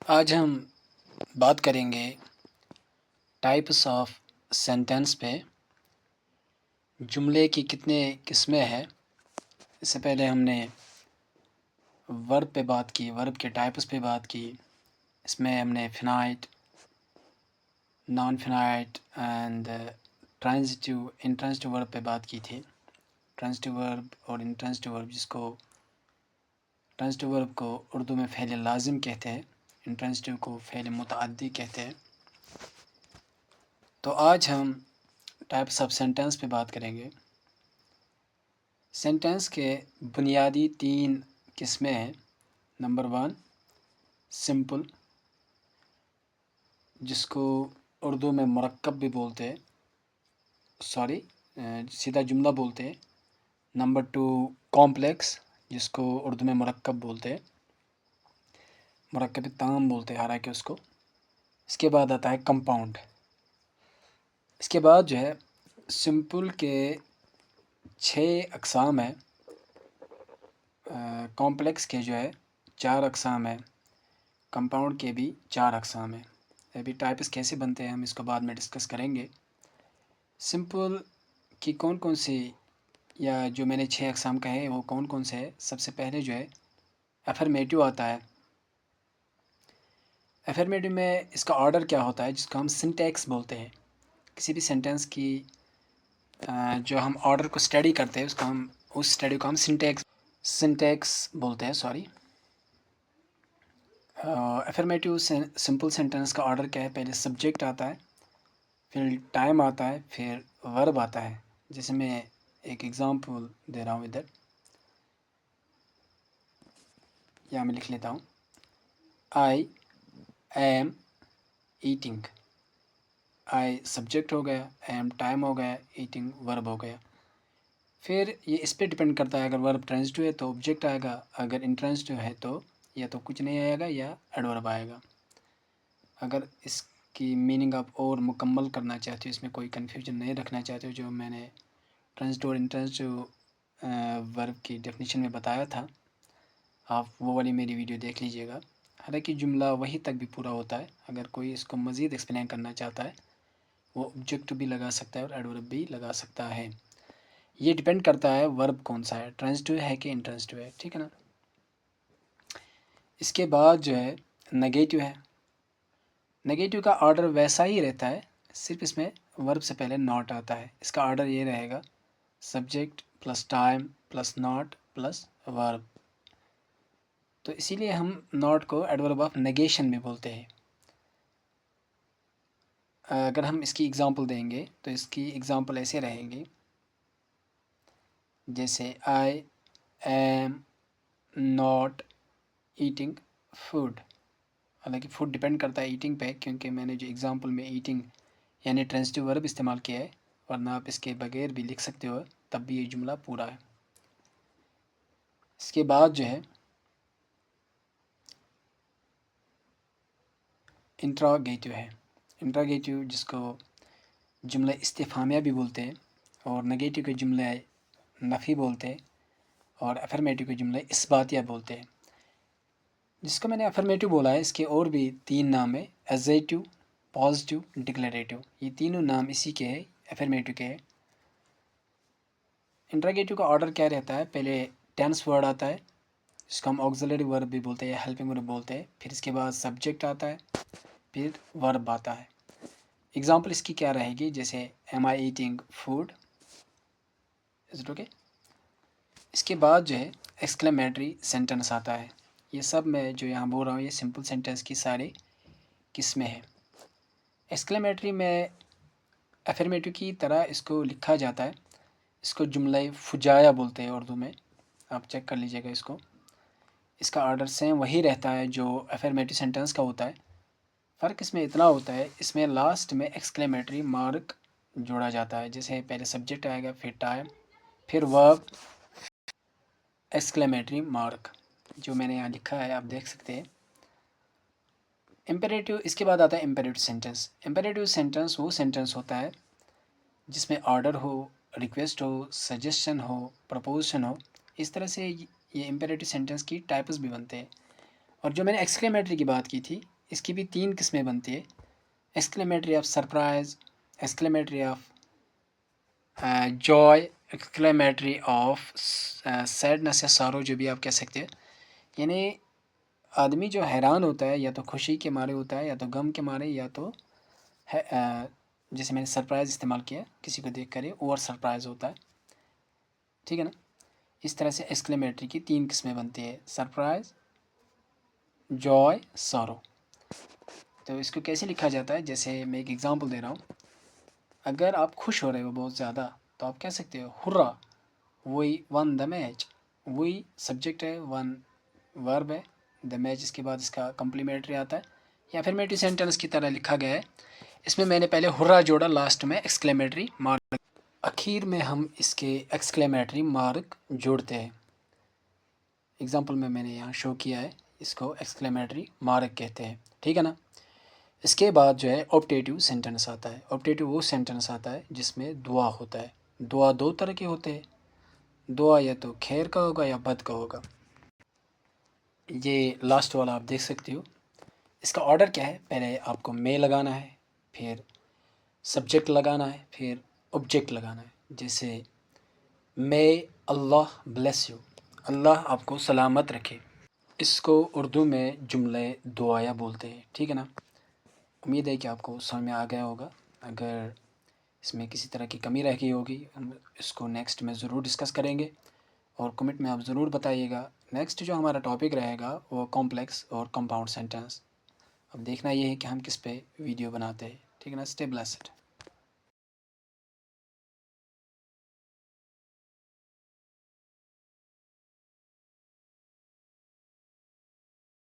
आज हम बात करेंगे टाइप्स ऑफ सेंटेंस पे। जुमले की कितने किस्में हैं। इससे पहले हमने वर्ब पे बात की, वर्ब के टाइप्स पे बात की। इसमें हमने finite, non finite and transitive intransitive verb पे बात की थी। ट्रांजिटिव वर्ब और इंट्रांजिटिव वर्ब, जिसको ट्रांजिटिव वर्ब को उर्दू में फ़ेल लाजिम कहते हैं, इंट्रांजिटिव को फ़ेल मुतअद्दी कहते हैं। तो आज हम टाइप्स ऑफ सेंटेंस पे बात करेंगे। सेंटेंस के बुनियादी 3 किस्में हैं। नंबर 1 सिंपल, जिसको उर्दू में मुरक्कब भी बोलते हैं, सीधा जुमला बोलते हैं। नंबर 2 कॉम्प्लेक्स, जिसको उर्दू में मुरक्कब बोलते हैं, मुरक्कब ताम बोलते हैं हालांकि उसको। इसके बाद आता है कंपाउंड। इसके बाद जो है सिंपल के 6 अक़साम हैं, कॉम्प्लेक्स के जो है 4 अक़साम हैं, कंपाउंड के भी 4 अक़साम हैं। अभी टाइप्स कैसे बनते हैं हम इसको बाद में डिस्कस करेंगे। सिंपल की कौन कौन सी, या जो मैंने 6 अक़साम कहे वो कौन कौन से हैं। सबसे पहले जो है अफर्मेटिव आता है। अफर्मेटिव में इसका ऑर्डर क्या होता है, जिसको हम सिंटैक्स बोलते हैं। किसी भी सेंटेंस की जो हम ऑर्डर को स्टडी करते हैं उस स्टडी को हम सिंटैक्स बोलते हैं। अफर्मेटिव सिंपल सेंटेंस का ऑर्डर क्या है, पहले सब्जेक्ट आता है, फिर टाइम आता है, फिर वर्ब आता है। जैसे मैं एक एग्ज़ाम्पल दे रहा हूँ इधर, या मैं लिख लेता हूँ, I am eating. I subject हो गया, एम टाइम हो गया, ईटिंग वर्ब हो गया। फिर ये इस पर डिपेंड करता है, अगर वर्ब ट्रांजिटिव है तो ऑब्जेक्ट आएगा, अगर इंट्रांजिटिव है तो या तो कुछ नहीं आएगा या एडवर्ब आएगा। अगर इसकी मीनिंग आप और मुकम्मल करना चाहते हो, इसमें कोई कन्फ्यूजन नहीं रखना चाहते हो, जो मैंने ट्रांजिटिव और इंट्रांजिटिव वर्ब की डेफिनेशन में बताया था, आप वो वाली मेरी वीडियो देख लीजिएगा। हालांकि जुमला वहीं तक भी पूरा होता है। अगर कोई इसको मज़ीद एक्सप्लेन करना चाहता है, वो ऑब्जेक्ट भी लगा सकता है और एडवर्ब भी लगा सकता है। ये डिपेंड करता है वर्ब कौन सा है, ट्रांजिटिव है कि इंट्रांजिटिव है, ठीक है ना। इसके बाद जो है नेगेटिव है। नेगेटिव का ऑर्डर वैसा ही रहता है, सिर्फ इसमें वर्ब से पहले नॉट आता है। इसका ऑर्डर ये रहेगा, subject plus time plus not plus verb. तो इसीलिए हम नॉट को एडवर्ब ऑफ नेगेशन में बोलते हैं। अगर हम इसकी एग्ज़ाम्पल देंगे तो इसकी एग्ज़ाम्पल ऐसे रहेंगी, जैसे I am not eating food. हालांकि फूड डिपेंड करता है ईटिंग पे, क्योंकि मैंने जो एग्ज़ाम्पल में ईटिंग यानी ट्रांजिटिव वर्ब इस्तेमाल किया है, वरना आप इसके बगैर भी लिख सकते हो, तब भी ये जुमला पूरा है। इसके बाद जो है इंट्रोगेटिव है। इंट्रोगेटिव जिसको जुमला इस्तिफ़ामिया भी बोलते हैं, और नेगेटिव के जुमले नफ़ी बोलते हैं, और अफर्मेटिव के जुमले इस्बातिया बोलते हैं। जिसको मैंने अफर्मेटिव बोला है, इसके और भी 3 नाम है, एज़ेटिव, पॉजिटिव, डिक्लेरेटिव। ये तीनों नाम इसी के हैं, अफर्मेटिव के हैं। इंट्रोगेटिव का ऑर्डर क्या रहता है, पहले टेंस वर्ड आता है, जिसको हम ऑक्सिलरी वर्ब भी बोलते हैं या हेल्पिंग वर्ब बोलते हैं। फिर इसके बाद सब्जेक्ट आता है, फिर वर्ब आता है। एग्जाम्पल इसकी क्या रहेगी, जैसे am I eating food, is it okay. इसके बाद जो है एक्सक्लेमेटरी सेंटेंस आता है। ये सब मैं जो यहाँ बोल रहा हूँ, ये सिंपल सेंटेंस की सारी किस्में हैं। एक्सक्लेमेटरी में अफर्मेटिव की तरह इसको लिखा जाता है। इसको जुमला फुजाया बोलते हैं उर्दू में, आप चेक कर लीजिएगा इसको। इसका ऑर्डर सेम वही रहता है जो अफर्मेटिव सेंटेंस का होता है। फ़र्क इसमें इतना होता है, इसमें लास्ट में एक्सक्लेमेटरी मार्क जोड़ा जाता है। जैसे पहले सब्जेक्ट आएगा, फिर टाइम, फिर वर्ब, एक्सक्लेमेटरी मार्क, जो मैंने यहाँ लिखा है आप देख सकते हैं। इम्पेरेटिव, इसके बाद आता है इम्पेरेटिव सेंटेंस। इम्पेरेटिव सेंटेंस वो सेंटेंस होता है जिसमें ऑर्डर हो, रिक्वेस्ट हो, सजेशन हो, प्रपोजिशन हो। इस तरह से ये इम्पेरेटिव सेंटेंस की टाइप्स भी बनते हैं। और जो मैंने एक्सक्लेमेटरी की बात की थी, इसकी भी 3 किस्में बनती है, exclamatory of surprise, exclamatory of Joy, exclamatory of sadness या सॉरो, जो भी आप कह सकते हैं। यानी आदमी जो हैरान होता है या तो खुशी के मारे होता है या तो गम के मारे, या तो है जैसे मैंने सरप्राइज़ इस्तेमाल किया, किसी को देख कर ओवर सरप्राइज होता है, ठीक है ना। इस तरह से एक्सक्लेमेटरी की 3 किस्में बनती है, सरप्राइज, जॉय, सॉरो। तो इसको कैसे लिखा जाता है, जैसे मैं एक एग्जांपल दे रहा हूँ। अगर आप खुश हो रहे हो बहुत ज़्यादा तो आप कह सकते हो hurrah, we won the match. We subject है, वन वर्ब है, द मैच इसके बाद इसका कम्प्लीमेंट्री आता है, या फिर मेटी सेंटेंस की तरह लिखा गया है। इसमें मैंने पहले हुर्रा जोड़ा, लास्ट में एक्सक्लेमेटरी मार्क, आखिर में हम इसके एक्सक्लेमेटरी मार्क जोड़ते हैं। एग्जांपल में मैंने यहाँ शो किया है, इसको एक्सक्लेमेटरी मार्क कहते हैं, ठीक है ना। इसके बाद जो है ऑप्टेटिव सेंटेंस आता है। ऑप्टेटिव वो सेंटेंस आता है जिसमें दुआ होता है। दुआ 2 तरह के होते हैं, दुआ या तो खैर का होगा या बद का होगा। ये लास्ट वाला आप देख सकते हो। इसका ऑर्डर क्या है, पहले आपको मे लगाना है, फिर सब्जेक्ट लगाना है, फिर ऑब्जेक्ट लगाना है। जैसे मे अल्लाह ब्लेस यू, अल्लाह आपको सलामत रखे। इसको उर्दू में जुमले दुआया बोलते हैं, ठीक है ना। उम्मीद है कि आपको समझ में आ गया होगा। अगर इसमें किसी तरह की कमी रह गई होगी, हम इसको नेक्स्ट में ज़रूर डिस्कस करेंगे, और कमेंट में आप ज़रूर बताइएगा। नेक्स्ट जो हमारा टॉपिक रहेगा वो कॉम्प्लेक्स और कंपाउंड सेंटेंस। अब देखना ये है कि हम किस पे वीडियो बनाते हैं, ठीक है ना। Stay blessed.